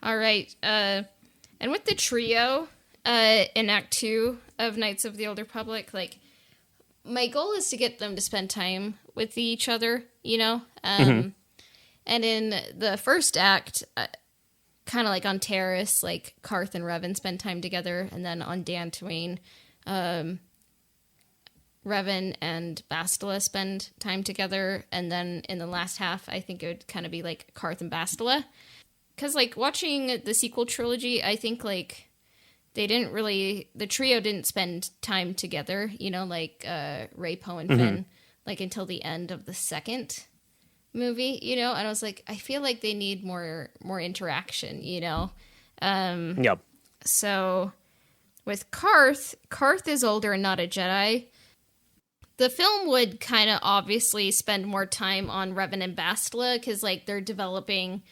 All right. And with the trio in Act 2 of Knights of the Old Republic, like, my goal is to get them to spend time with each other, you know? And in the first act, kind of like on Terrace, like, Karth and Revan spend time together, and then on Dantooine, Revan and Bastila spend time together, and then in the last half, I think it would kind of be, like, Karth and Bastila. Because, like, watching the sequel trilogy, I think, like, the trio didn't spend time together, you know, like Rey, Poe, and Finn, like, until the end of the second movie, you know? And I was like, I feel like they need more interaction, you know? Yep. So, with Karth is older and not a Jedi. The film would kind of obviously spend more time on Revan and Bastila, because, like, they're developing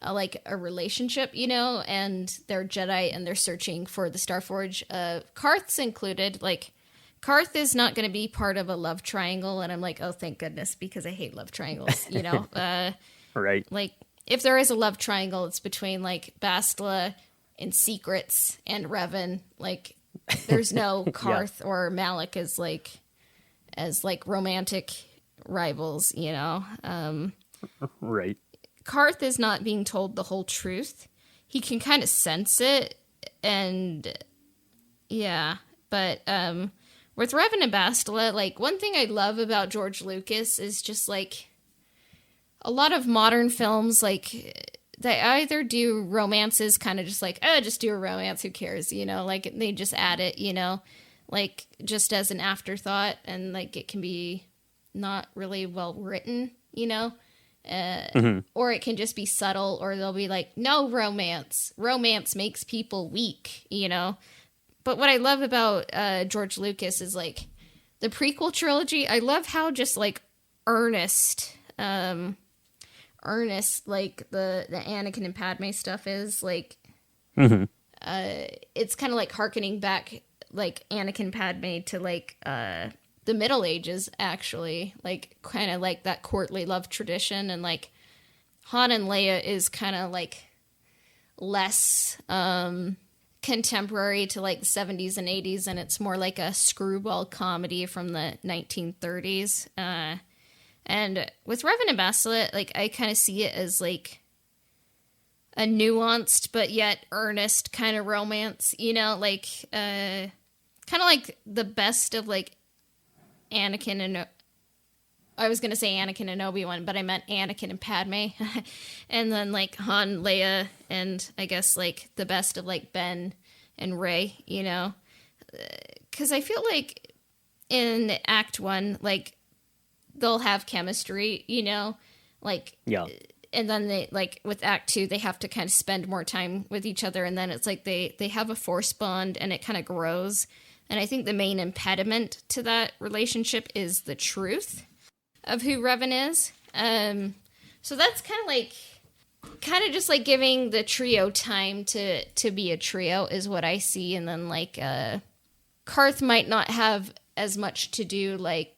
a relationship, you know, and they're Jedi and they're searching for the Starforge. Karth's included. Like, Karth is not going to be part of a love triangle, and I'm like, oh, thank goodness, because I hate love triangles, you know? Right. Like, if there is a love triangle, it's between, like, Bastila and Secrets and Revan. Like, there's no Karth or Malik as romantic rivals, you know? Right. Karth is not being told the whole truth. He can kind of sense it, and yeah. But with Revan and Bastila, like, one thing I love about George Lucas is just, like, a lot of modern films, like, they either do romances kind of just like, oh, just do a romance, who cares, you know? Like, they just add it, you know? Like, just as an afterthought, and, like, it can be not really well written, you know? Or it can just be subtle, or they'll be like, no romance. Romance makes people weak, you know? But what I love about George Lucas is, like, the prequel trilogy, I love how just, like, earnest, like, the Anakin and Padme stuff is, like, it's kind of like hearkening back, like, Anakin Padme to, like, the Middle Ages, actually, like, kind of like that courtly love tradition, and, like, Han and Leia is kind of, like, less contemporary to, like, the 70s and 80s, and it's more like a screwball comedy from the 1930s. And with Revan and Bastila, like, I kind of see it as, like, a nuanced but yet earnest kind of romance, you know, like, kind of like the best of, like, Anakin and I was going to say Anakin and Obi-Wan, but I meant Anakin and Padme. And then, like, Han, Leia, and I guess, like, the best of, like, Ben and Rey, you know? Because I feel like in Act 1, like, they'll have chemistry, you know? Like, yeah. And then they, like, with Act 2, they have to kind of spend more time with each other, and then it's like they have a force bond, and it kind of grows. And I think the main impediment to that relationship is the truth of who Revan is. So that's kind of just like giving the trio time to be a trio is what I see. And then, like, Karth might not have as much to do, like,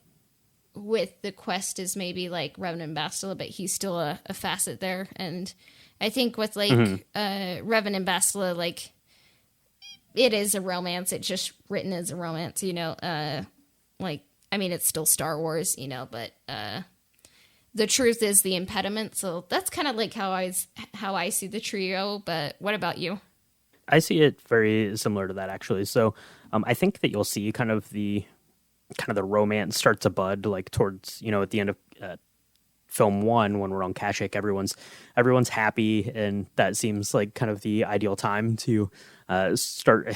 with the quest as maybe, like, Revan and Bastila, but he's still a facet there. And I think with, like, Revan and Bastila, like, it is a romance. It's just written as a romance, you know. Like, I mean, it's still Star Wars, you know, but the truth is the impediment. So that's kind of like how I see the trio. But what about you? I see it very similar to that, actually. So I think that you'll see kind of the romance start to bud, like, towards, you know, at the end of film 1, when we're on Kashyyyk, everyone's happy, and that seems like kind of the ideal time to start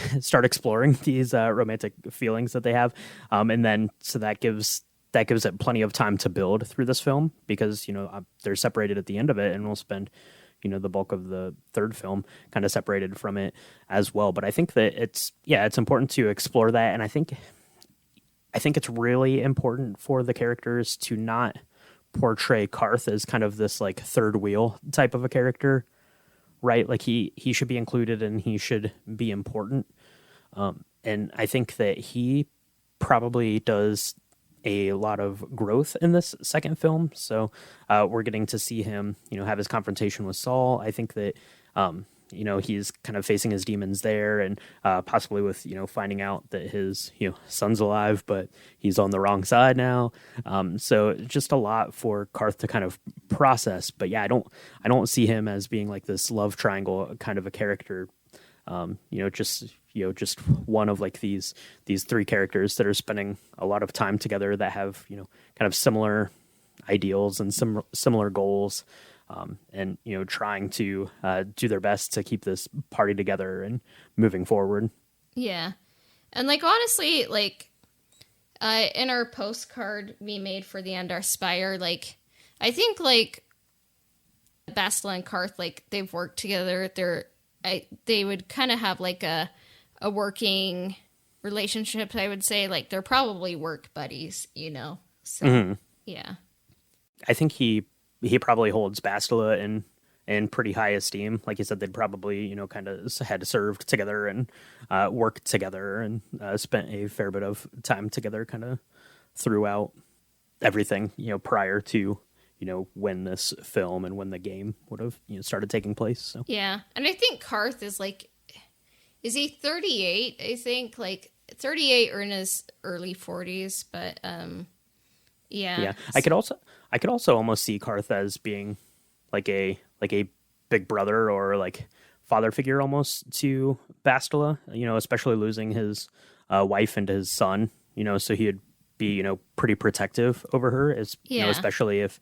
exploring these romantic feelings that they have, and then so that gives it plenty of time to build through this film, because, you know, they're separated at the end of it, and we'll spend, you know, the bulk of the third film kind of separated from it as well. But I think that it's important to explore that, and I think it's really important for the characters to not portray Karth as kind of this, like, third wheel type of a character, right? Like, he should be included and he should be important. And I think that he probably does a lot of growth in this second film. So we're getting to see him, you know, have his confrontation with Saul. I think that he's kind of facing his demons there, and possibly with finding out that his son's alive, but he's on the wrong side now. So just a lot for Karth to kind of process. But yeah, I don't see him as being like this love triangle kind of a character. Just one of like these three characters that are spending a lot of time together that have kind of similar ideals and similar goals. And trying to do their best to keep this party together and moving forward. Yeah, and like honestly, like in our postcard we made for the Endar Spire, like I think like Bastila and Karth, like they've worked together. They would kind of have like a working relationship. I would say like they're probably work buddies, So yeah, I think he probably holds Bastila in pretty high esteem. Like you said, they'd probably, kind of had served together and worked together and spent a fair bit of time together kind of throughout everything, prior to, when this film and when the game would have, started taking place. So. Yeah. And I think Karth is he 38? I think like 38 or in his early 40s, but yeah. Yeah. I could also almost see Karth as being like a big brother or like father figure almost to Bastila, especially losing his wife and his son, so he'd be, pretty protective over her, especially if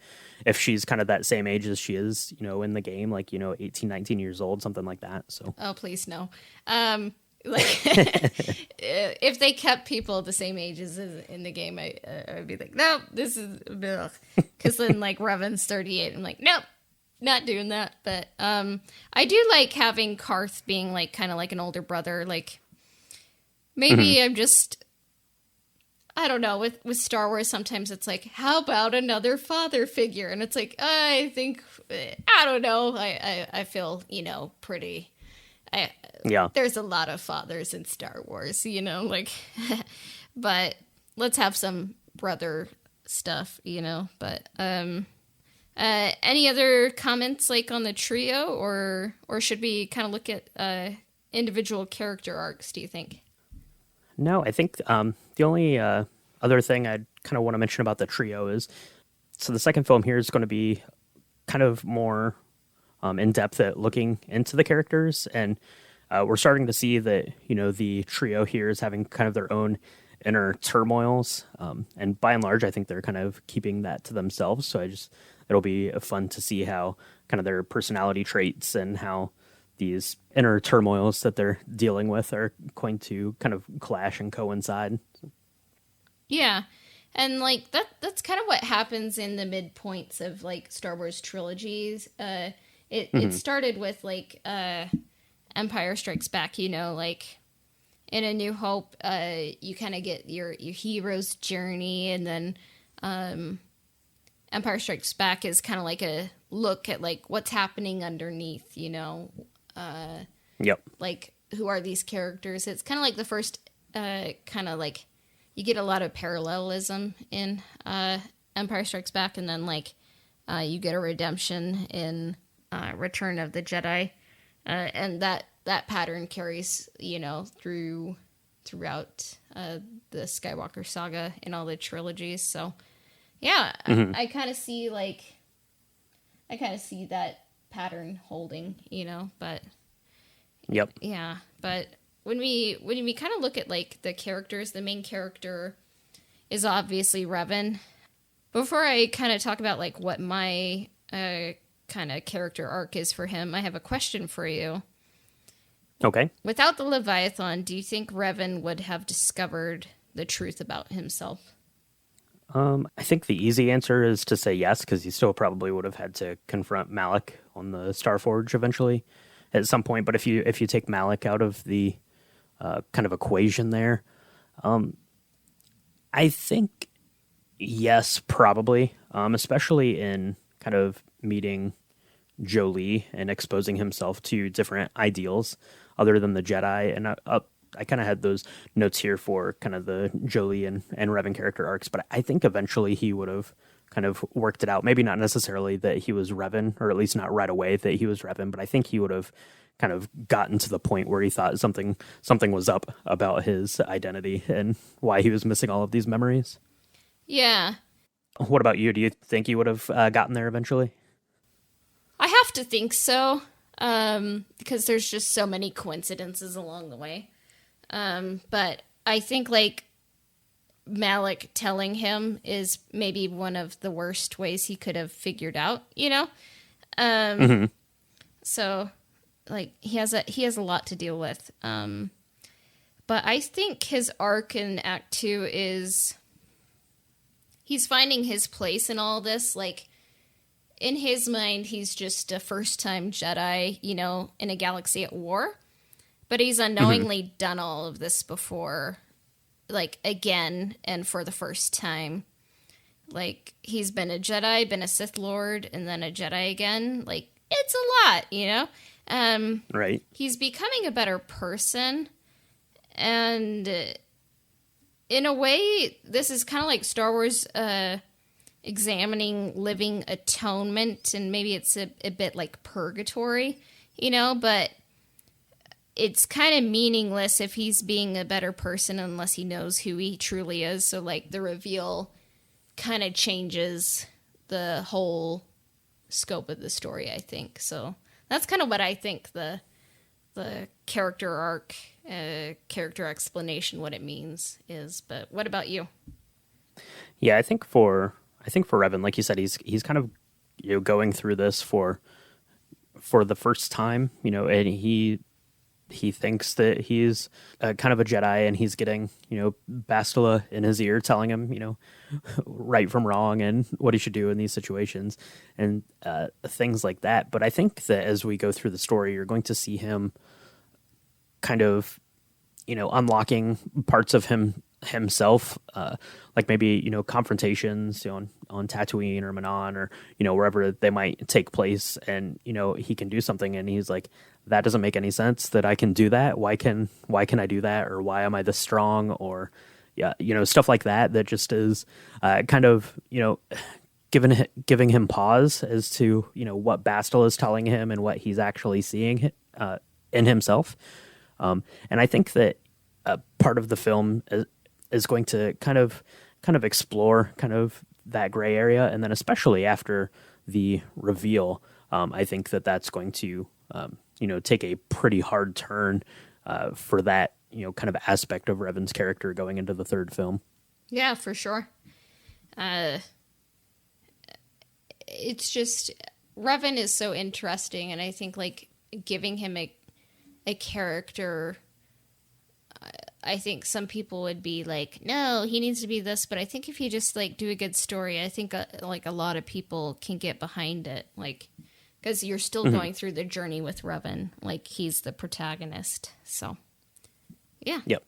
she's kind of that same age as she is, in the game, like, 18, 19 years old, something like that. So. Oh, please no. Like if they kept people the same ages in the game, I would be like, no, this is because then like Revan's 38. I'm like, nope, not doing that. But I do like having Karth being like kind of like an older brother. Like maybe I'm just, I don't know, with Star Wars sometimes it's like, how about another father figure? And it's like, I think, I don't know, I feel pretty. Yeah, there's a lot of fathers in Star Wars, like, but let's have some brother stuff, but, any other comments like on the trio or should we kind of look at, individual character arcs, do you think? No, I think, the only, other thing I'd kind of want to mention about the trio is, so the second film here is going to be kind of more, in depth at looking into the characters, and we're starting to see that the trio here is having kind of their own inner turmoils, and by and large I think they're kind of keeping that to themselves, so it'll be fun to see how kind of their personality traits and how these inner turmoils that they're dealing with are going to kind of clash and coincide. Yeah. And like that's kind of what happens in the midpoints of like Star Wars trilogies. It started with like Empire Strikes Back, like in A New Hope, you kind of get your hero's journey, and then Empire Strikes Back is kind of like a look at like what's happening underneath, Yep. Like who are these characters? It's kind of like the first kind of like you get a lot of parallelism in Empire Strikes Back, and then like you get a redemption in Return of the Jedi, and that pattern carries throughout the Skywalker saga in all the trilogies. So yeah, I kind of see that pattern holding, but yep, yeah, but when we kind of look at like the characters, the main character is obviously Revan. Before I kind of talk about like what my kind of character arc is for him, I have a question for you. Okay. Without the Leviathan, do you think Revan would have discovered the truth about himself? I think the easy answer is to say yes, because he still probably would have had to confront Malak on the Starforge eventually at some point. But if you take Malak out of the kind of equation there, I think yes, probably, especially in kind of meeting Jolee and exposing himself to different ideals other than the Jedi. And I kind of had those notes here for kind of the Jolee and Revan character arcs, but I think eventually he would have kind of worked it out. Maybe not necessarily that he was Revan, or at least not right away that he was Revan, but I think he would have kind of gotten to the point where he thought something was up about his identity and why he was missing all of these memories. Yeah. What about you? Do you think you would have gotten there eventually? I have to think so, because there's just so many coincidences along the way. But I think, like, Malik telling him is maybe one of the worst ways he could have figured out, you know? So, like, he has a lot to deal with. But I think his arc in Act 2 is he's finding his place in all this. Like, in his mind, he's just a first-time Jedi, you know, in a galaxy at war. But he's unknowingly done all of this before, like, again, and for the first time. Like, he's been a Jedi, been a Sith Lord, and then a Jedi again. Like, it's a lot, you know? Right. He's becoming a better person, and in a way, this is kind of like Star Wars examining living atonement, and maybe it's a bit like purgatory, you know, but it's kind of meaningless if he's being a better person unless he knows who he truly is. So, like, the reveal kind of changes the whole scope of the story, I think. So that's kind of what I think the character arc, character explanation, what it means is. But what about you? Yeah, I think for Revan, like you said, he's kind of, you know, going through this for the first time, you know, and he thinks that he's kind of a Jedi, and he's getting, you know, Bastila in his ear telling him, you know, right from wrong and what he should do in these situations and things like that. But I think that as we go through the story, you're going to see him kind of, you know, unlocking parts of himself, like maybe, you know, confrontations, you know, on Tatooine or Manon or, you know, wherever they might take place, and, you know, he can do something and he's like, that doesn't make any sense that I can do that. Why can I do that? Or why am I this strong? Or, yeah, you know, stuff like that just is kind of, you know, giving him pause as to, you know, what Bastila is telling him and what he's actually seeing in himself. And I think that part of the film is going to kind of explore kind of that gray area, and then especially after the reveal, I think that that's going to you know, take a pretty hard turn for that, you know, kind of aspect of Revan's character going into the third film. Yeah, for sure. It's just, Revan is so interesting, and I think, like, giving him a character, I think some people would be like, no, he needs to be this, but I think if you just, like, do a good story, I think, like, a lot of people can get behind it, like, because you're still going through the journey with Revan, like, he's the protagonist, so, yeah. Yep.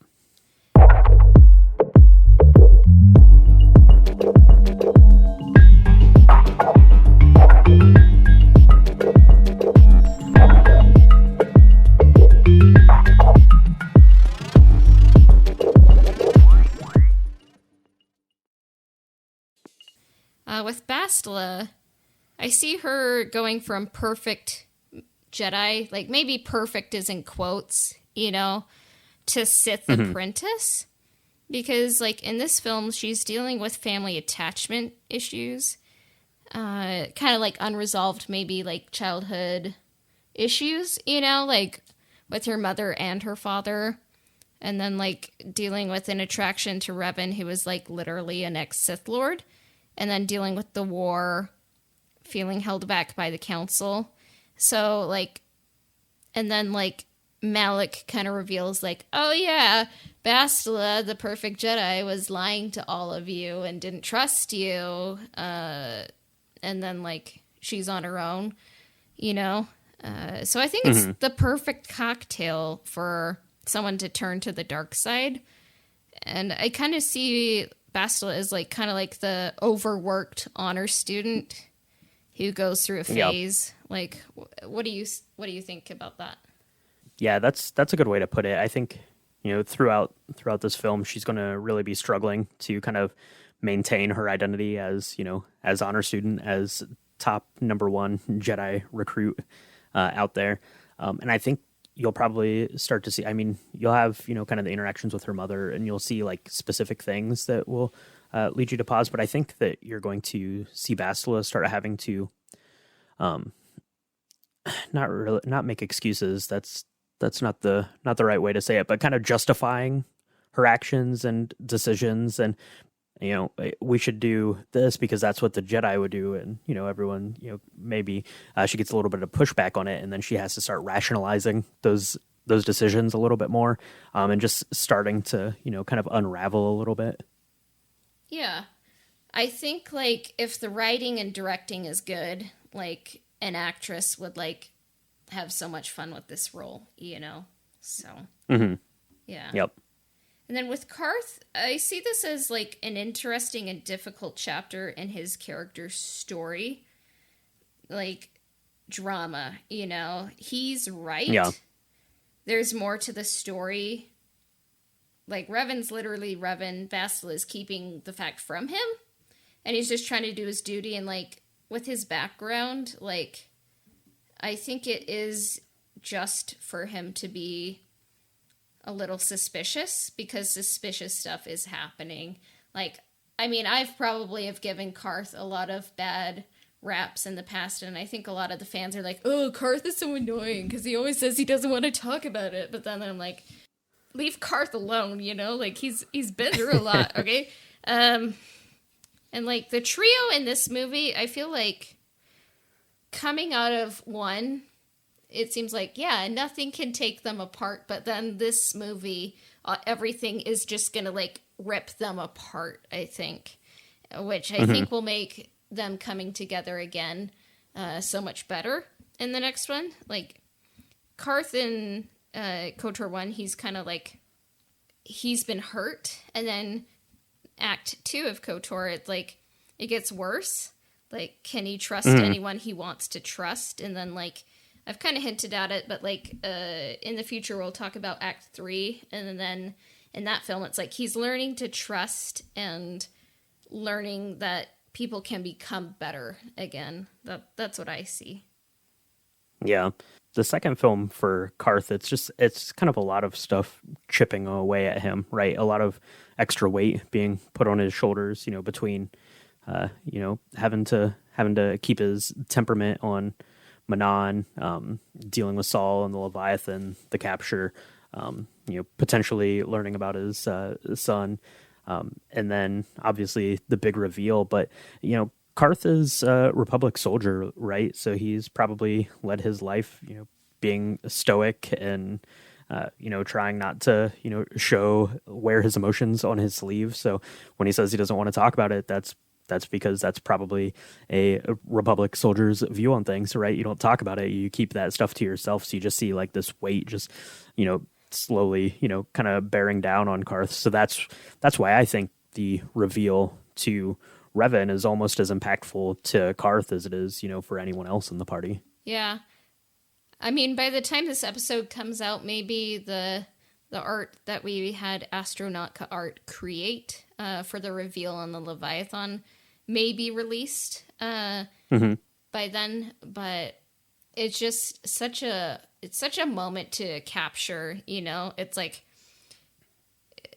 With Bastila, I see her going from perfect Jedi, like maybe perfect is in quotes, you know, to Sith apprentice. Because, like, in this film, she's dealing with family attachment issues. Kind of like unresolved, maybe, like, childhood issues, you know, like with her mother and her father. And then, like, dealing with an attraction to Revan, who was, like, literally an ex-Sith Lord. And then dealing with the war, feeling held back by the council. So, like, and then, like, Malik kind of reveals, like, oh, yeah, Bastila, the perfect Jedi, was lying to all of you and didn't trust you. And then, like, she's on her own, you know? So I think it's the perfect cocktail for someone to turn to the dark side. And I kind of see Bastila as, like, kind of like the overworked honor student who goes through a phase. Yep. Like, what do you think about that? Yeah, that's a good way to put it. I think, you know, throughout this film, she's going to really be struggling to kind of maintain her identity as, you know, as honor student, as top number one Jedi recruit out there. And I think you'll probably start to see, I mean, you'll have, kind of the interactions with her mother, and you'll see like specific things that will lead you to pause. But I think that you're going to see Bastila start having to not make excuses. That's not the right way to say it, but kind of justifying her actions and decisions, and we should do this because that's what the Jedi would do, and everyone, maybe she gets a little bit of pushback on it, and then she has to start rationalizing those decisions a little bit more, and just starting to kind of unravel a little bit. Yeah, I think like if the writing and directing is good, like an actress would like have so much fun with this role, so yeah. Yep. And then with Karth, I see this as like an interesting and difficult chapter in his character's story. Like drama, he's right. Yeah. There's more to the story. Like Revan, Bastila is keeping the fact from him. And he's just trying to do his duty. And like with his background, like I think it is just for him to be a little suspicious, because suspicious stuff is happening. Like, I mean, I've probably have given Karth a lot of bad raps in the past, and I think a lot of the fans are like, oh, Karth is so annoying because he always says he doesn't want to talk about it. But then I'm like, leave Karth alone, like he's been through a lot, okay? And like the trio in this movie, I feel like coming out of one, it seems like, yeah, nothing can take them apart. But then this movie, everything is just going to like rip them apart, I think. Which I think will make them coming together again so much better in the next one. Like, Karth in KOTOR 1, he's kind of like, he's been hurt. And then Act 2 of KOTOR, it's like, it gets worse. Like, can he trust anyone he wants to trust? And then, like, I've kind of hinted at it, but, like, in the future we'll talk about Act 3, and then in that film it's like he's learning to trust and learning that people can become better again. That's what I see. Yeah. The second film for Karth, it's kind of a lot of stuff chipping away at him, right? A lot of extra weight being put on his shoulders, between, having to keep his temperament on Manon, dealing with Saul and the Leviathan, the capture, potentially learning about his son, and then obviously the big reveal. But, Karth is a Republic soldier, right? So he's probably led his life, being stoic and, trying not to, wear his emotions on his sleeve. So when he says he doesn't want to talk about it, that's because that's probably a Republic soldier's view on things, right? You don't talk about it. You keep that stuff to yourself. So you just see like this weight just, slowly, kind of bearing down on Karth. So that's why I think the reveal to Revan is almost as impactful to Karth as it is, for anyone else in the party. Yeah. I mean, by the time this episode comes out, maybe the art that we had Astronautka Art create for the reveal on the Leviathan may be released by then, but it's just such a moment to capture, it's like,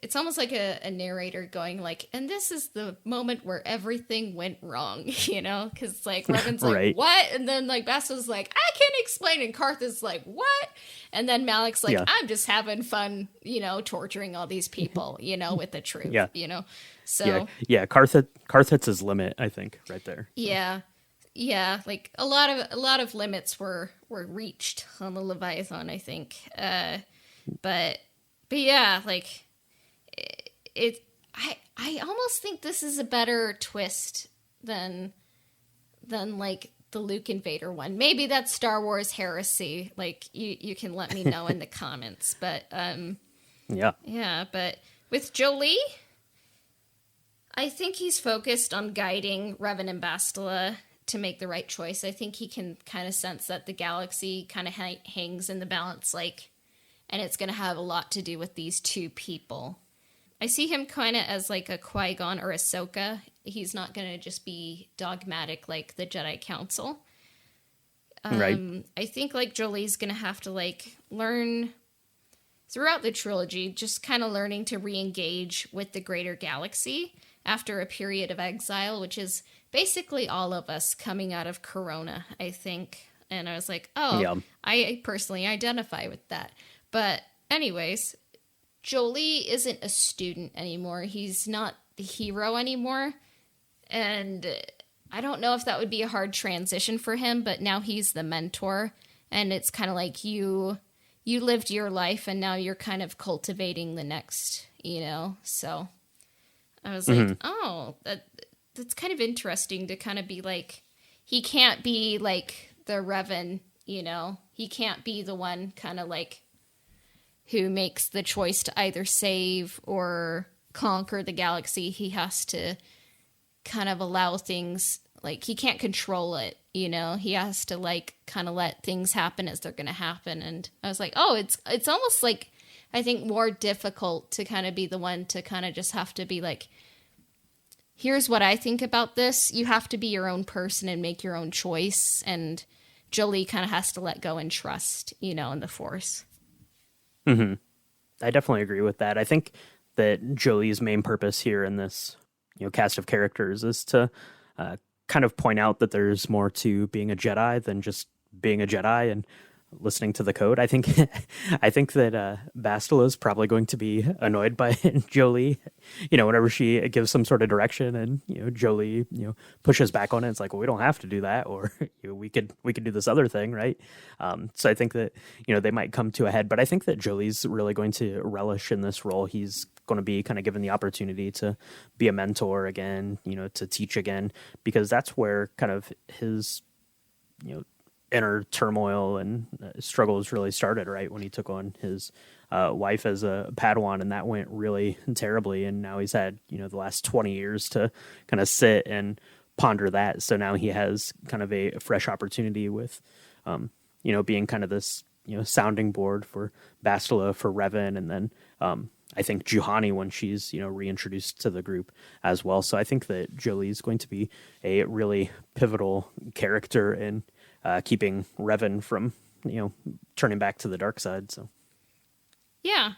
it's almost like a narrator going like, and this is the moment where everything went wrong, because like Revan's like, right. What? And then like Bastila's like, I can't explain. And Karth is like, what? And then Malik's like, yeah. I'm just having fun, torturing all these people, with the truth, So yeah. Karth hits his limit, I think, right there. Yeah. Yeah. Like a lot of limits were reached on the Leviathan, I think. But yeah, like, I almost think this is a better twist than like the Luke and Vader one. Maybe that's Star Wars heresy. Like you can let me know in the comments. But yeah. But with Jolie, I think he's focused on guiding Revan and Bastila to make the right choice. I think he can kind of sense that the galaxy kind of hangs in the balance, like, and it's going to have a lot to do with these two people. I see him kind of as like a Qui-Gon or Ahsoka. He's not going to just be dogmatic like the Jedi Council. Right. I think like Jolie's gonna have to like learn throughout the trilogy, just kind of learning to re-engage with the greater galaxy after a period of exile, which is basically all of us coming out of Corona, I think. And I was like, oh, Yeah. I personally identify with that. But anyways, Jolie isn't a student anymore. He's not the hero anymore. And I don't know if that would be a hard transition for him, but now he's the mentor. And it's kind of like you lived your life and now you're kind of cultivating the next, So I was like, oh, that's kind of interesting to kind of be like, he can't be like the Revan, he can't be the one kind of like who makes the choice to either save or conquer the galaxy. He has to kind of allow things, like he can't control it, he has to like kind of let things happen as they're going to happen. And I was like, oh, it's almost like, I think more difficult to kind of be the one to kind of just have to be like, here's what I think about this. You have to be your own person and make your own choice. And Jolie kind of has to let go and trust, in the Force. Mm-hmm. I definitely agree with that. I think that Jolie's main purpose here in this, cast of characters is to kind of point out that there's more to being a Jedi than just being a Jedi and listening to the code. I think that Bastila is probably going to be annoyed by Jolie, whenever she gives some sort of direction and Jolie pushes back on it. It's like, well, we don't have to do that, or we could do this other thing, right? So I think that they might come to a head, but I think that Jolie's really going to relish in this role. He's going to be kind of given the opportunity to be a mentor again, to teach again, because that's where kind of his inner turmoil and struggles really started, right? When he took on his wife as a Padawan, and that went really terribly. And now he's had, the last 20 years to kind of sit and ponder that. So now he has kind of a fresh opportunity with, being kind of this, sounding board for Bastila, for Revan, and then I think Juhani when she's, reintroduced to the group as well. So I think that Jolie's going to be a really pivotal character in keeping Revan from, turning back to the dark side. So, yeah,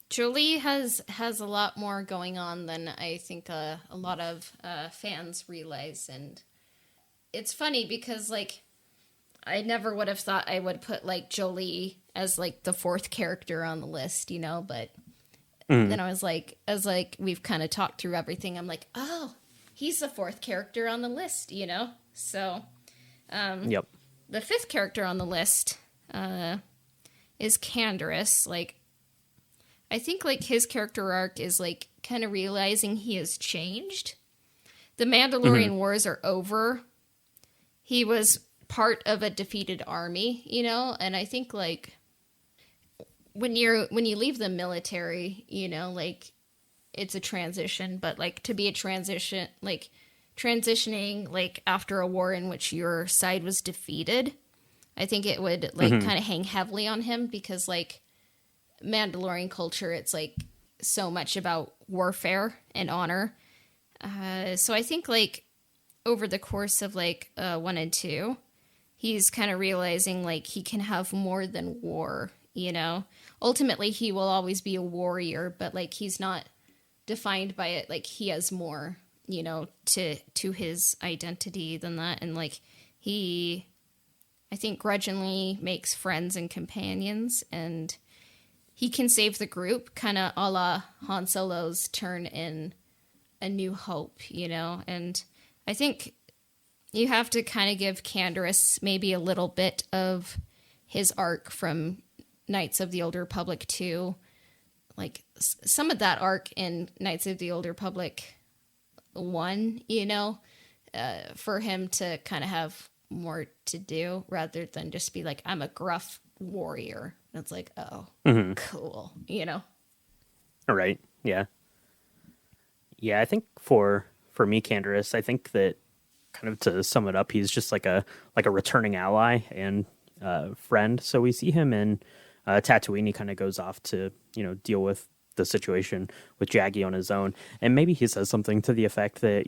Jolie has a lot more going on than I think a lot of fans realize, and it's funny because like I never would have thought I would put like Jolie as like the fourth character on the list, but then I was like, as like we've kind of talked through everything, I'm like, oh, he's the fourth character on the list, so. Yep. The fifth character on the list is Candaris. Like, I think like his character arc is like kind of realizing he has changed. The Mandalorian Wars are over. He was part of a defeated army, and I think like when you leave the military, like it's a transition, but like to be a transition, like transitioning like after a war in which your side was defeated, I think it would like kind of hang heavily on him because like Mandalorian culture, it's like so much about warfare and honor. So I think like over the course of like 1 and 2, he's kind of realizing like he can have more than war, ultimately he will always be a warrior, but like he's not defined by it. Like he has more, to his identity than that. And like he, I think grudgingly makes friends and companions, and he can save the group kind of a la Han Solo's turn in A New Hope, and I think you have to kind of give Candaris maybe a little bit of his arc from Knights of the Old Republic 2, like some of that arc in Knights of the Old Republic 1, for him to kind of have more to do rather than just be like, I'm a gruff warrior. And it's like, oh, cool, All right. Yeah. Yeah, I think for me, Candaris, I think that kind of to sum it up, he's just like a returning ally and friend. So we see him in Tatooine. He kind of goes off to, deal with the situation with Jaggy on his own. And maybe he says something to the effect that,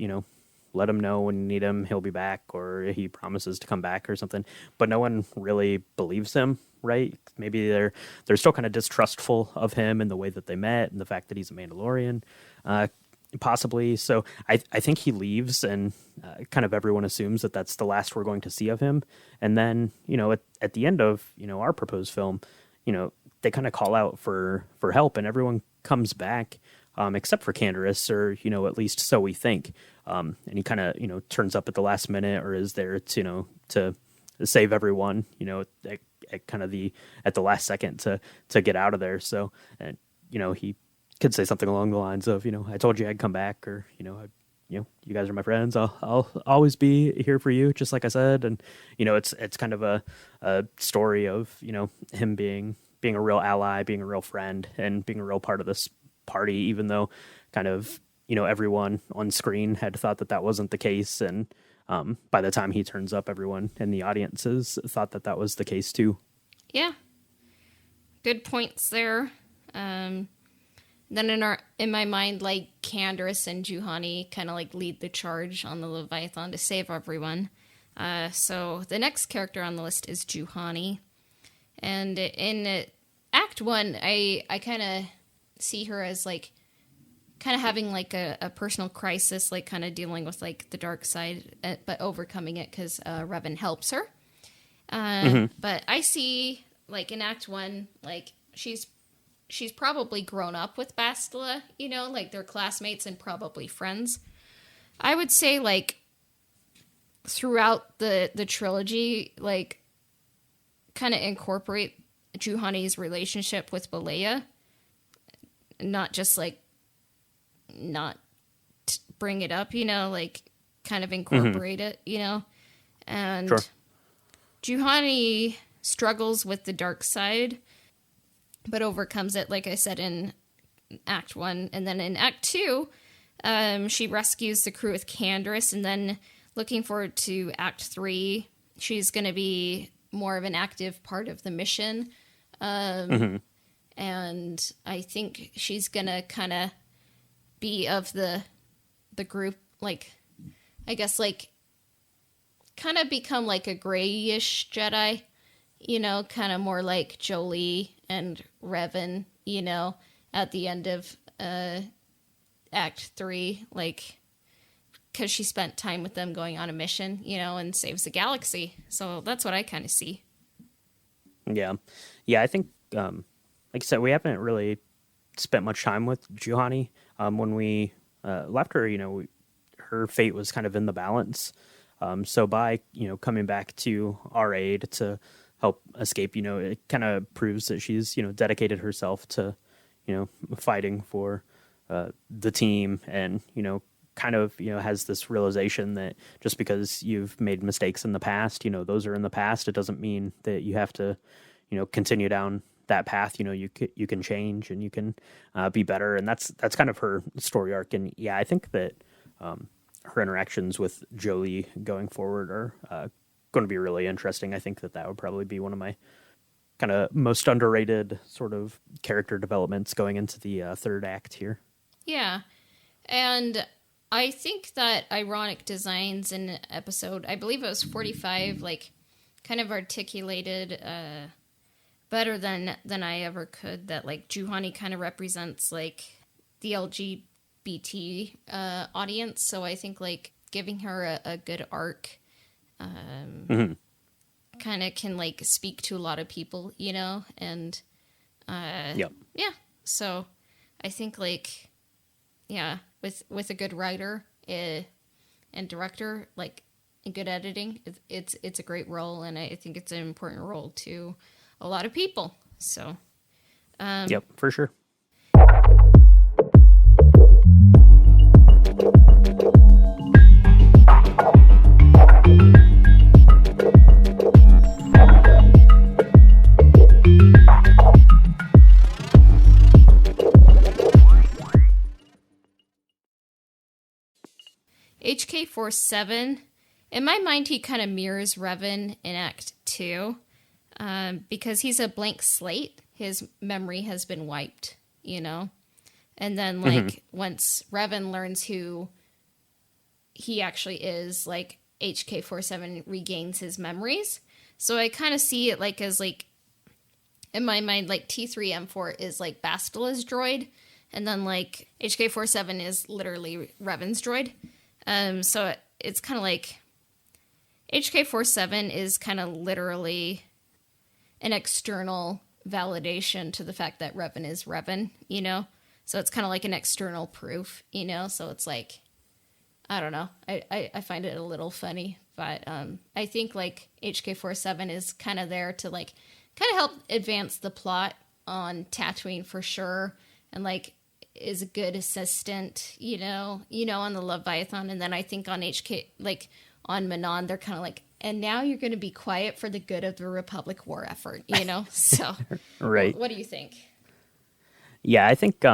let him know when you need him, he'll be back, or he promises to come back or something. But no one really believes him, right? Maybe they're still kind of distrustful of him and the way that they met and the fact that he's a Mandalorian, possibly. So I think he leaves, and kind of everyone assumes that that's the last we're going to see of him. And then, at the end of, our proposed film, they kind of call out for help, and everyone comes back, except for Candaris, or, at least so we think. And he kind of, turns up at the last minute, or is there to, to save everyone, at kind of at the last second to get out of there. So, and, he could say something along the lines of, I told you I'd come back, or, you guys are my friends. I'll always be here for you, just like I said. And, it's kind of a story of, him being a real ally, being a real friend, and being a real part of this party, even though kind of, everyone on screen had thought that wasn't the case. And by the time he turns up, everyone in the audiences thought that was the case too. Yeah. Good points there. Then in my mind, like, Candaris and Juhani kind of like lead the charge on the Leviathan to save everyone. So the next character on the list is Juhani. And in Act 1, I kind of see her as, like, kind of having, like, a personal crisis, like, kind of dealing with, like, the dark side, but overcoming it because Revan helps her. But I see, like, in Act 1, like, she's probably grown up with Bastila, like, they're classmates and probably friends. I would say, like, throughout the trilogy, like, kind of incorporate Juhani's relationship with Balea, not just, like, not bring it up, like, kind of incorporate it, and sure. Juhani struggles with the dark side, but overcomes it, like I said, in Act 1. And then in Act 2, she rescues the crew with Candaris, and then looking forward to Act 3, she's going to be more of an active part of the mission. And I think she's going to kind of be of the group, like, I guess, like, kind of become like a grayish Jedi, kind of more like Jolie and Revan, at the end of Act 3, like, because she spent time with them going on a mission, and saves the galaxy. So that's what I kind of see. Yeah. I think, like I said, we haven't really spent much time with Juhani. When we left her, her fate was kind of in the balance. So by, coming back to our aid to help escape, it kind of proves that she's, dedicated herself to, fighting for the team, and, kind of, has this realization that just because you've made mistakes in the past, those are in the past. It doesn't mean that you have to, continue down that path. You can change, and you can be better. And that's kind of her story arc. And yeah, I think that her interactions with Jolie going forward are going to be really interesting. I think that would probably be one of my kind of most underrated sort of character developments going into the third act here. Yeah. And I think that Ironic Designs in episode, I believe it was 45, like, kind of articulated better than I ever could, that, like, Juhani kind of represents, like, the LGBT audience. So I think, like, giving her a good arc kind of can, like, speak to a lot of people, and yeah. So I think, like, yeah, with a good writer and director, like, and good editing, it's a great role, and I think it's an important role to a lot of people. So yep, for sure. HK-47, in my mind, he kind of mirrors Revan in Act 2, because he's a blank slate. His memory has been wiped, And then, like, once Revan learns who he actually is like HK-47 regains his memories. So I kind of see it like as like, in my mind, like T3M4 is like Bastila's droid, and then like HK-47 is literally Revan's droid. So it's kind of like HK-47 is kind of literally an external validation to the fact that Revan is Revan, you know? So it's kind of like an external proof, you know? So it's like, I don't know. I find it a little funny, but I think like HK-47 is kind of there to like kind of help advance the plot on Tatooine for sure, and like is a good assistant, you know, on the Leviathan. And then I think on HK, like on Manon, they're kind of like, and now you're going to be quiet for the good of the Republic war effort, you know? So right. What do you think? Yeah, I think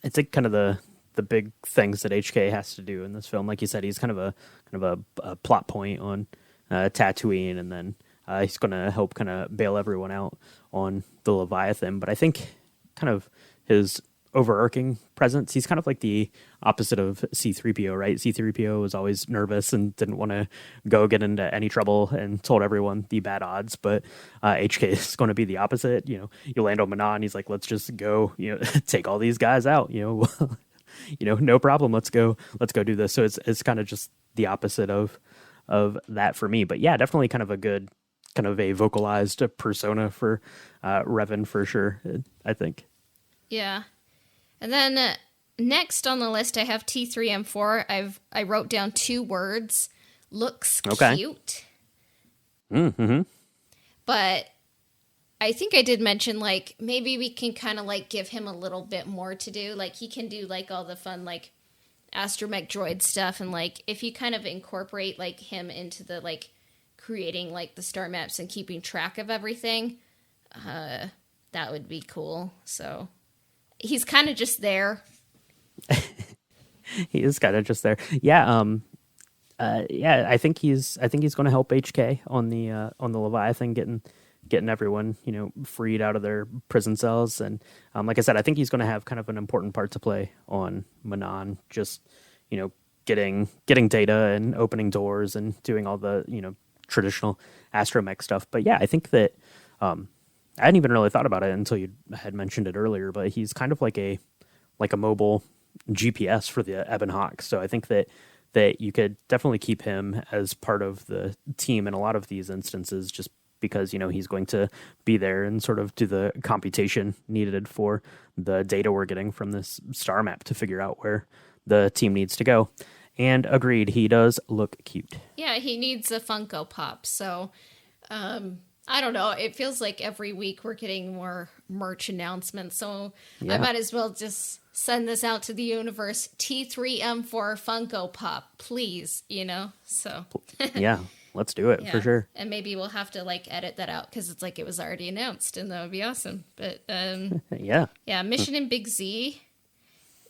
it's like kind of the big things that HK has to do in this film. Like you said, he's kind of a plot point on Tatooine, and then he's going to help kind of bail everyone out on the Leviathan. But I think kind of his overarching presence, he's kind of like the opposite of C-3PO, right? C-3PO was always nervous and didn't want to go get into any trouble and told everyone the bad odds. But HK is going to be the opposite. You know, you land on Manon, he's like, let's just go, you know, take all these guys out, you know, you know, no problem. Let's go do this. So it's kind of just the opposite of that for me. But yeah, definitely kind of a good, kind of a vocalized persona for Revan for sure, I think. Yeah. And then next on the list, I have T3M4. I wrote down 2 words. Looks cute. Mm-hmm. But I think I did mention, like, maybe we can kind of, like, give him a little bit more to do. Like, he can do, like, all the fun, like, astromech droid stuff. And, like, if you kind of incorporate, like, him into the, like, creating, like, the star maps and keeping track of everything, that would be cool. So he's kind of just there. He is kind of just there. Yeah. Yeah. I think he's going to help HK on the Leviathan, getting everyone, you know, freed out of their prison cells. And like I said, I think he's going to have kind of an important part to play on Manon. Just, you know, getting data and opening doors and doing all the, you know, traditional astromech stuff. But yeah, I think that I hadn't even really thought about it until you had mentioned it earlier, but he's kind of like a mobile GPS for the Ebon Hawk. So I think that you could definitely keep him as part of the team in a lot of these instances, just because, you know, he's going to be there and sort of do the computation needed for the data we're getting from this star map to figure out where the team needs to go. And agreed, he does look cute. Yeah, he needs a Funko Pop. So, I don't know. It feels like every week we're getting more merch announcements. So yeah. I might as well just send this out to the universe. T3M4 Funko Pop, please, you know? So yeah, let's do it for sure. And maybe we'll have to like edit that out because it's like it was already announced, and that would be awesome. But yeah. Mission and Big Z,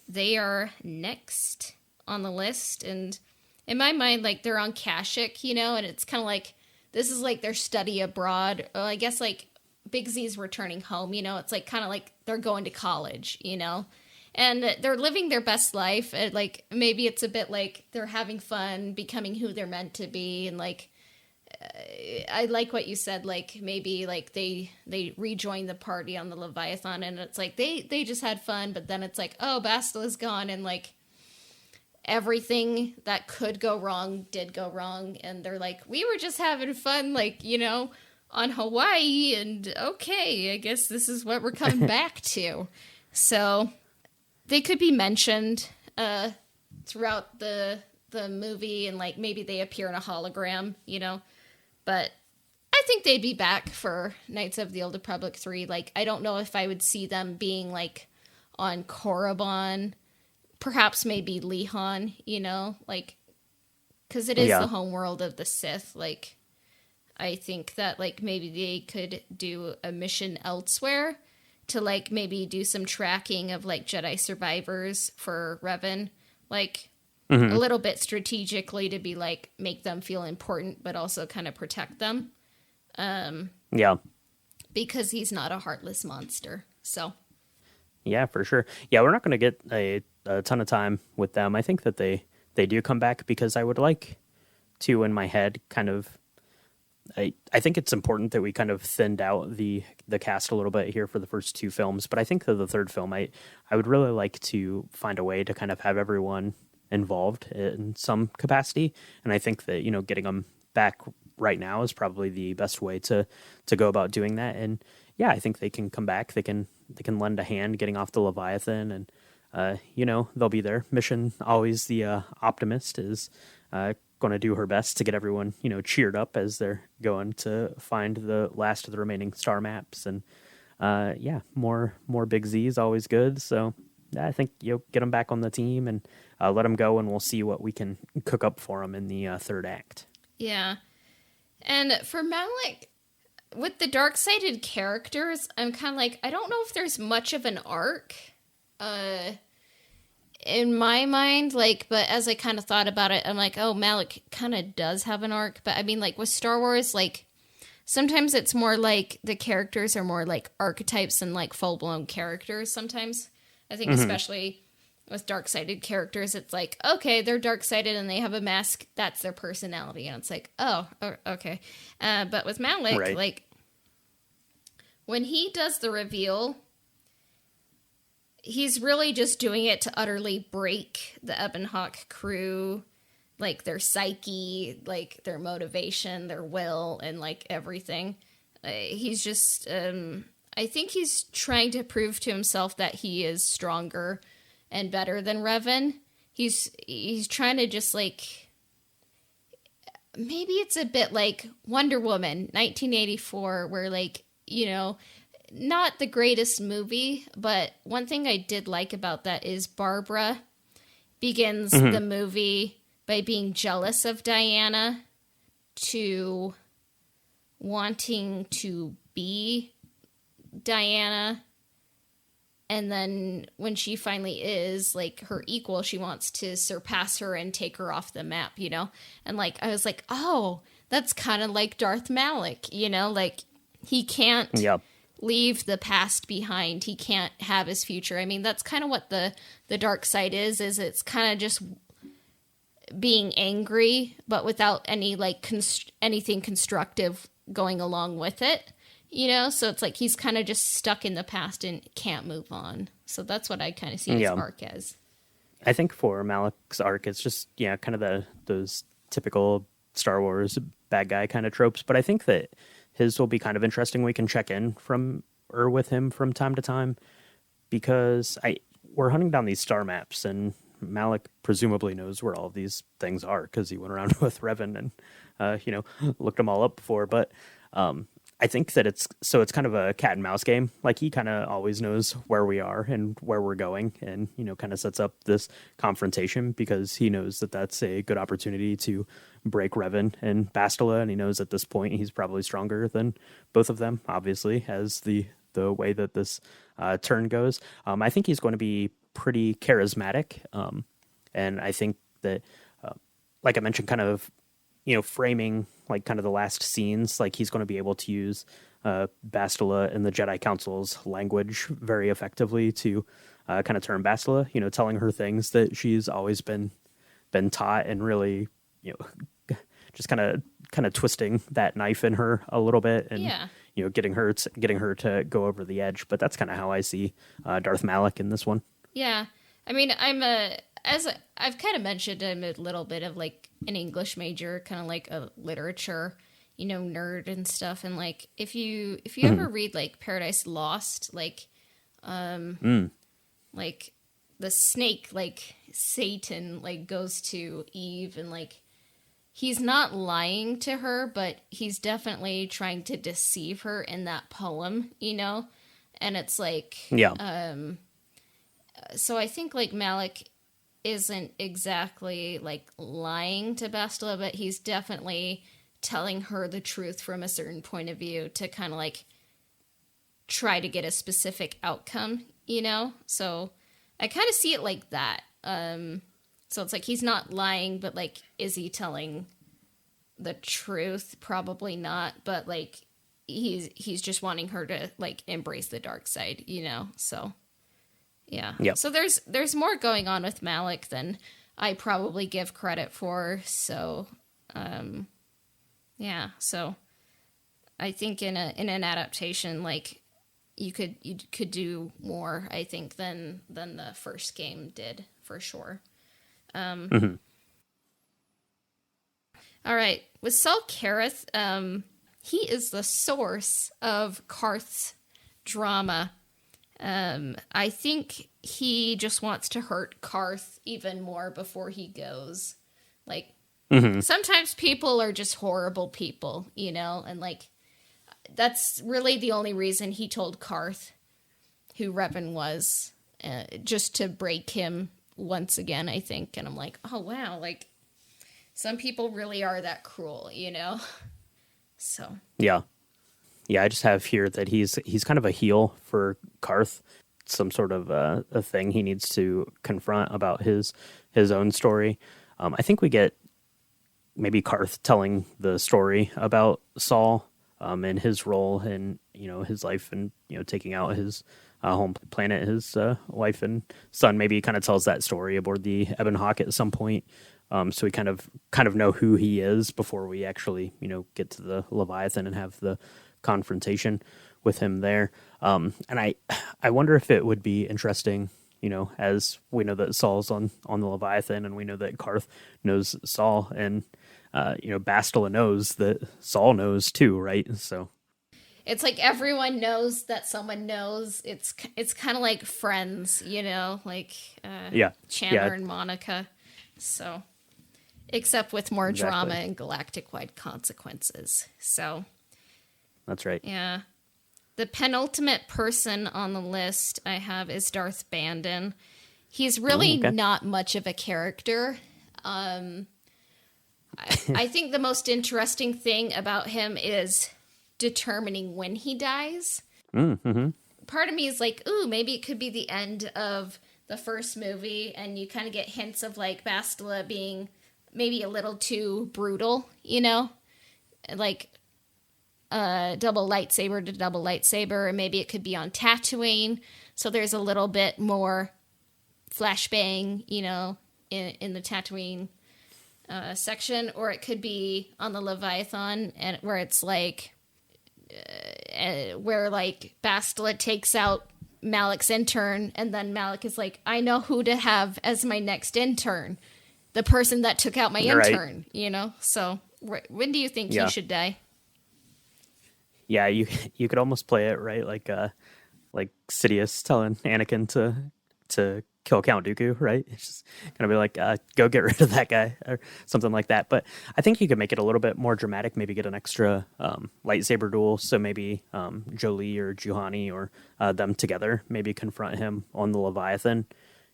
they are next on the list. And in my mind, like they're on Kashyyyk, you know, and it's kind of like, this is like their study abroad. Well, I guess like Big Z's returning home, you know, it's like kind of like they're going to college, you know, and they're living their best life. Like maybe it's a bit like they're having fun, becoming who they're meant to be. And like, I like what you said, like maybe like they rejoin the party on the Leviathan, and it's like they just had fun, but then it's like, oh, Bastila's gone, and like everything that could go wrong did go wrong, and they're like, we were just having fun, like, you know, on Hawaii, and okay, I guess this is what we're coming back to. So they could be mentioned throughout the movie, and like maybe they appear in a hologram, you know, but I think they'd be back for Knights of the Old Republic 3. Like, I don't know if I would see them being like on Korriban. Perhaps maybe Lihan, you know, like, because it is the home world of the Sith. Like, I think that, like, maybe they could do a mission elsewhere to, like, maybe do some tracking of, like, Jedi survivors for Revan. Like, a little bit strategically to be, like, make them feel important, but also kind of protect them. Yeah. Because he's not a heartless monster, so. Yeah, for sure. Yeah, we're not going to get a ton of time with them. I think that they they do come back, because I would like to, in my head, kind of, I think it's important that we kind of thinned out the cast a little bit here for the first two films, but I think that the third film, I would really like to find a way to kind of have everyone involved in some capacity, and I think that, you know, getting them back right now is probably the best way to go about doing that. And yeah, I think they can come back. They can lend a hand getting off the Leviathan, and you know, they'll be there. Mission always the optimist is going to do her best to get everyone, you know, cheered up as they're going to find the last of the remaining star maps. And yeah, more Big Z is always good. So I think you'll get them back on the team and let them go, and we'll see what we can cook up for them in the third act. Yeah. And for Malik, with the dark-sided characters, I'm kind of like, I don't know if there's much of an arc in my mind, like, but as I kind of thought about it, I'm like, oh, Malik kind of does have an arc. But I mean, like, with Star Wars, like, sometimes it's more like the characters are more like archetypes than like full-blown characters sometimes. I think especially with dark-sided characters, it's like, okay, they're dark-sided and they have a mask. That's their personality. And it's like, oh okay. But with Malik, right, like, when he does the reveal, he's really just doing it to utterly break the Ebon Hawk crew, like, their psyche, like, their motivation, their will, and, like, everything. He's just, I think he's trying to prove to himself that he is stronger and better than Revan. He's trying to just, like, maybe it's a bit like Wonder Woman 1984, where, like, you know, not the greatest movie, but one thing I did like about that is Barbara begins the movie by being jealous of Diana to wanting to be Diana. And then when she finally is, like, her equal, she wants to surpass her and take her off the map, you know? And, like, I was like, oh, that's kind of like Darth Malik, you know? Like, he can't leave the past behind. He can't have his future. I mean, that's kind of what the dark side is it's kind of just being angry, but without any, like, anything constructive going along with it. You know, so it's like he's kind of just stuck in the past and can't move on. So that's what I kind of see his arc as. I think for Malik's arc, it's just, yeah, kind of those typical Star Wars bad guy kind of tropes. But I think that his will be kind of interesting. We can check in with him from time to time, because we're hunting down these star maps, and Malik presumably knows where all of these things are because he went around with Revan and you know, looked them all up before. But I think that it's kind of a cat and mouse game. Like, he kind of always knows where we are and where we're going, and, you know, kind of sets up this confrontation because he knows that that's a good opportunity to break Revan and Bastila, and he knows at this point he's probably stronger than both of them, obviously, as the way that this turn goes. I think he's going to be pretty charismatic, and I think that, like I mentioned, kind of, you know, framing, like, kind of the last scenes, like, he's going to be able to use Bastila and the Jedi Council's language very effectively to kind of turn Bastila, you know, telling her things that she's always been taught, and really, you know, just kind of twisting that knife in her a little bit, and you know, getting her to go over the edge. But that's kind of how I see Darth Malik in this one. Yeah, I mean, as I've kind of mentioned, I'm a little bit of, like, an English major, kind of like a literature, you know, nerd and stuff. And, like, if you ever read, like, Paradise Lost, like, like, the snake, like, Satan, like, goes to Eve, and, like, he's not lying to her, but he's definitely trying to deceive her in that poem, you know? And it's like, so I think, like, Malik isn't exactly, like, lying to Bastila, but he's definitely telling her the truth from a certain point of view to kind of, like, try to get a specific outcome, you know? So I kind of see it like that. So it's like he's not lying, but, like, is he telling the truth? Probably not, but, like, he's just wanting her to, like, embrace the dark side, you know? So yeah. So there's more going on with Malik than I probably give credit for. So, yeah. So I think in an adaptation, like you could do more, I think, than the first game did, for sure. Mm-hmm. All right. With Saul Kareth, he is the source of Karth's drama. I think he just wants to hurt Karth even more before he goes. Like, sometimes people are just horrible people, you know? And, like, that's really the only reason he told Karth who Revan was, just to break him once again, I think. And I'm like, oh, wow, like, some people really are that cruel, you know? So. Yeah. Yeah, I just have here that he's kind of a heel for Karth. Some sort of a thing he needs to confront about his own story. I think we get maybe Karth telling the story about Saul and his role in, you know, his life and, you know, taking out his home planet, his wife and son. Maybe he kind of tells that story aboard the Ebon Hawk at some point. So we kind of know who he is before we actually, you know, get to the Leviathan and have the confrontation with him there. And I wonder if it would be interesting, you know, as we know that Saul's on the Leviathan and we know that Karth knows Saul and, you know, Bastila knows that Saul knows too, right? So it's like everyone knows that someone knows. It's kind of like Friends, you know, like Chandler and Monica. So, except with more drama and galactic-wide consequences. So, that's right. Yeah. The penultimate person on the list I have is Darth Bandon. He's really not much of a character. I think the most interesting thing about him is determining when he dies. Mm-hmm. Part of me is like, ooh, maybe it could be the end of the first movie, and you kind of get hints of, like, Bastila being maybe a little too brutal, you know? Like, double lightsaber to double lightsaber, and maybe it could be on Tatooine, so there's a little bit more flashbang, you know, in the Tatooine section, or it could be on the Leviathan, and where it's like, where like Bastila takes out Malik's intern, and then Malik is like, I know who to have as my next intern, the person that took out my intern, you know? So when do you think he should die? Yeah, you could almost play it right, like Sidious telling Anakin to kill Count Dooku, right? It's just gonna be like, go get rid of that guy or something like that. But I think you could make it a little bit more dramatic. Maybe get an extra lightsaber duel. So maybe Jolie or Juhani or them together. Maybe confront him on the Leviathan.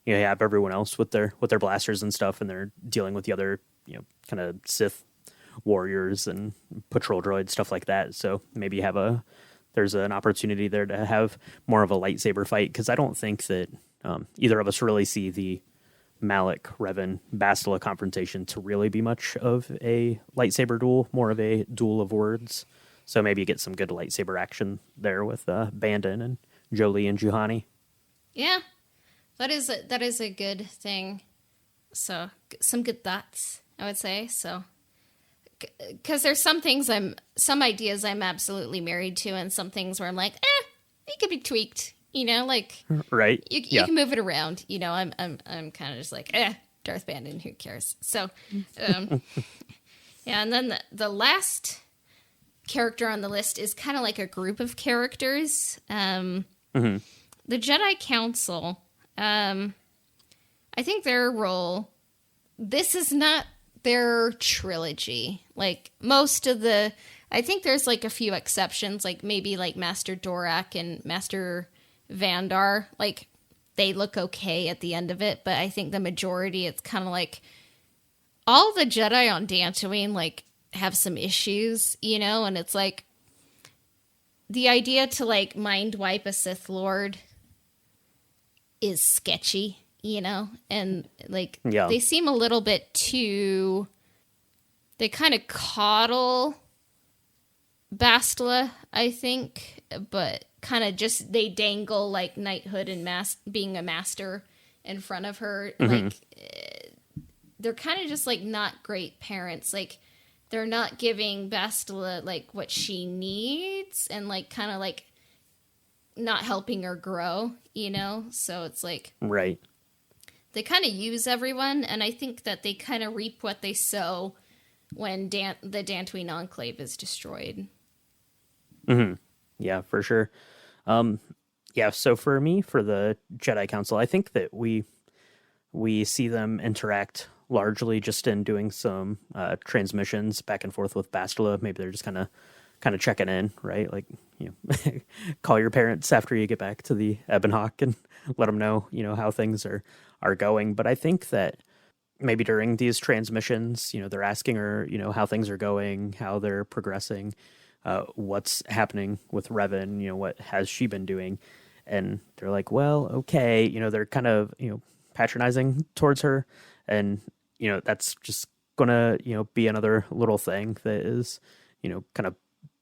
You know, you have everyone else with their blasters and stuff, and they're dealing with the other, you know, kind of Sith warriors and patrol droids, stuff like that. So maybe there's an opportunity there to have more of a lightsaber fight, because I don't think that either of us really see the Malik, Revan, Bastila confrontation to really be much of a lightsaber duel, more of a duel of words. So maybe you get some good lightsaber action there with Bandon and Jolie and Juhani. Yeah, that is a good thing. So some good thoughts, I would say. So, because there's some ideas I'm absolutely married to, and some things where I'm like, it could be tweaked. You know, like, right? You can move it around. You know, I'm kind of just like, Darth Bandon, who cares? So, yeah. And then the last character on the list is kind of like a group of characters. The Jedi Council. I think their role. This is not their trilogy. Like most of the, I think there's like a few exceptions, like maybe like Master Dorak and Master Vandar, like they look okay at the end of it, but I think the majority, it's kind of like all the Jedi on Dantooine like have some issues, you know, and it's like the idea to like mind wipe a Sith Lord is sketchy, you know, and like they seem a little bit too, they kind of coddle Bastila, I think, but kind of just they dangle like knighthood and being a master in front of her. Like they're kind of just like not great parents. Like they're not giving Bastila like what she needs, and like kind of like not helping her grow, you know? So it's like, right. They kind of use everyone, and I think that they kind of reap what they sow when the Dantooine Enclave is destroyed. Mm-hmm. Yeah, for sure. Yeah, so for me, for the Jedi Council, I think that we see them interact largely just in doing some transmissions back and forth with Bastila. Maybe they're just kind of checking in, right? Like, you know, call your parents after you get back to the Ebon Hawk and let them know, you know, how things are going. But I think that maybe during these transmissions, you know, they're asking her, you know, how things are going, how they're progressing, what's happening with Revan, you know, what has she been doing? And they're like, well, okay, you know, they're kind of, you know, patronizing towards her. And, you know, that's just gonna, you know, be another little thing that is, you know, kind of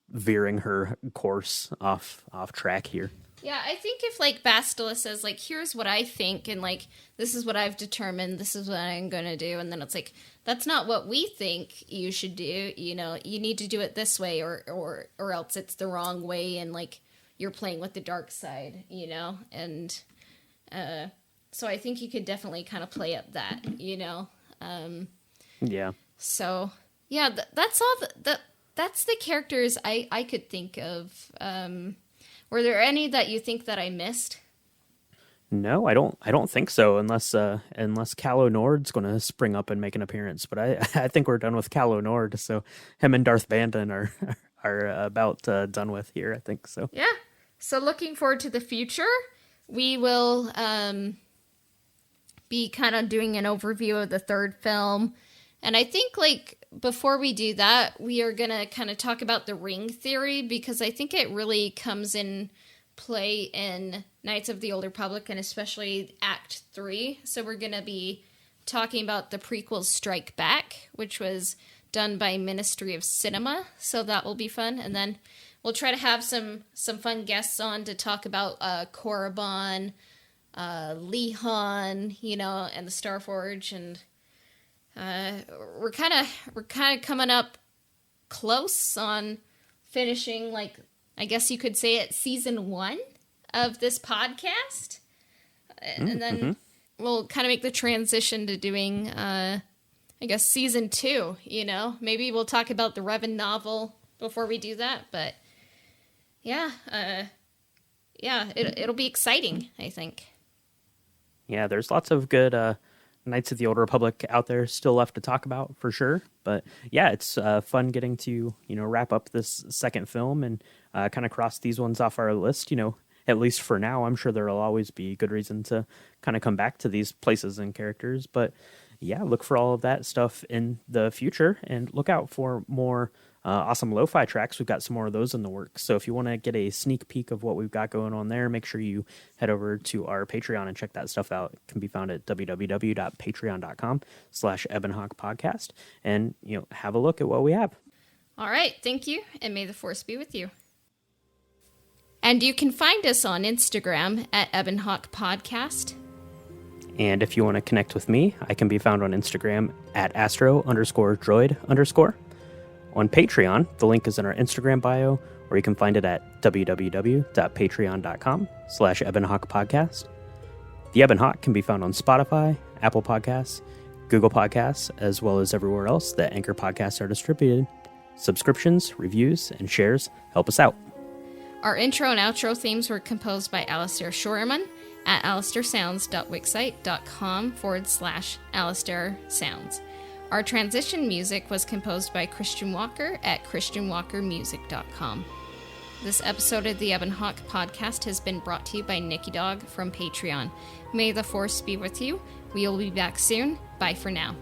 veering her course off track here. Yeah, I think if, like, Bastila says, like, here's what I think, and, like, this is what I've determined, this is what I'm going to do, and then it's like, that's not what we think you should do, you know, you need to do it this way, or else it's the wrong way, and, like, you're playing with the dark side, you know, and, so I think you could definitely kind of play up that, you know, yeah. So, yeah, that's all, that's the characters I could think of. Were there any that you think that I missed? No, I don't think so, unless Calo Nord's going to spring up and make an appearance. But I think we're done with Calo Nord, so him and Darth Bandon are about done with here, I think so. Yeah. So looking forward to the future. We will be kind of doing an overview of the third film. And I think, like, before we do that, we are going to kind of talk about the ring theory, because I think it really comes in play in Knights of the Old Republic, and especially Act 3. So we're going to be talking about the prequel Strike Back, which was done by Ministry of Cinema. So that will be fun. And then we'll try to have some fun guests on to talk about Korriban, Lehan, you know, and the Starforge, and we're kind of coming up close on finishing, like, I guess you could say it, season 1 of this podcast. And then we'll kind of make the transition to doing, I guess, season 2, you know? Maybe we'll talk about the Revan novel before we do that, but yeah, it'll be exciting, I think. Yeah, there's lots of good Knights of the Old Republic out there still left to talk about, for sure. But yeah, it's fun getting to, you know, wrap up this second film and kind of cross these ones off our list. You know, at least for now, I'm sure there'll always be good reason to kind of come back to these places and characters. But yeah, look for all of that stuff in the future, and look out for more awesome lo-fi tracks. We've got some more of those in the works. So if you want to get a sneak peek of what we've got going on there, make sure you head over to our Patreon and check that stuff out. It can be found at www.patreon.com/EbonHawkPodcast, and, you know, have a look at what we have. All right. Thank you. And may the Force be with you. And you can find us on Instagram at Ebon Hawk Podcast. And if you want to connect with me, I can be found on Instagram at astro_droid_. On Patreon, the link is in our Instagram bio, or you can find it at www.patreon.com/EbonHawkPodcast. The Ebon Hawk can be found on Spotify, Apple Podcasts, Google Podcasts, as well as everywhere else that Anchor podcasts are distributed. Subscriptions, reviews, and shares help us out. Our intro and outro themes were composed by Alistair Shorerman at alistairsounds.wixsite.com/Alistair Sounds. Our transition music was composed by Christian Walker at christianwalkermusic.com. This episode of the Ebon Hawk Podcast has been brought to you by Nikki Dog from Patreon. May the Force be with you. We will be back soon. Bye for now.